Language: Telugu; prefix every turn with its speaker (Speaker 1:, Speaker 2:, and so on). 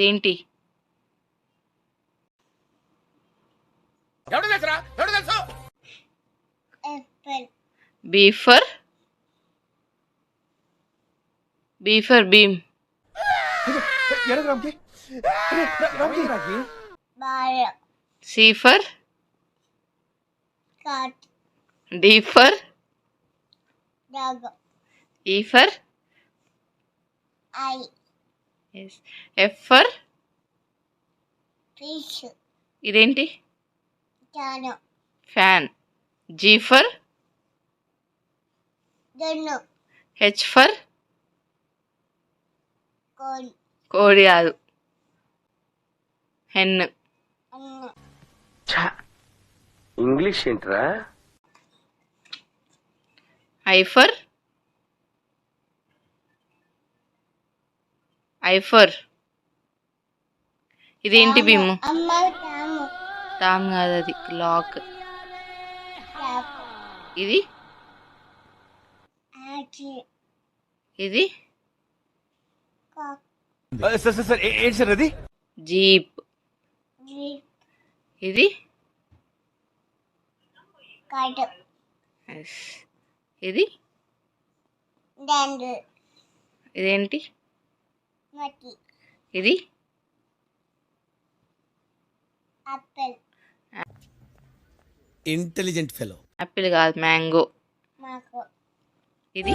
Speaker 1: ఇదేంటి? B for Bheem. C for D for E for F for ఇదేంటి? Fan. G for H for కోడి కాదు, హెన్.
Speaker 2: ఇంగ్లీష్ ఏంట్రా?
Speaker 1: ఐ ఫర్ ఇదేంటి భీము? టామ్ కాదు, అది లాక్. ఇది ఇది
Speaker 2: ఏంటి సార్ అది?
Speaker 1: జీప్. ఇది ఇది ఇదేంటి? ఇది
Speaker 3: ఇంటెలిజెంట్ ఫెలో.
Speaker 1: యాపిల్ కాదు, మ్యాంగో. ఇది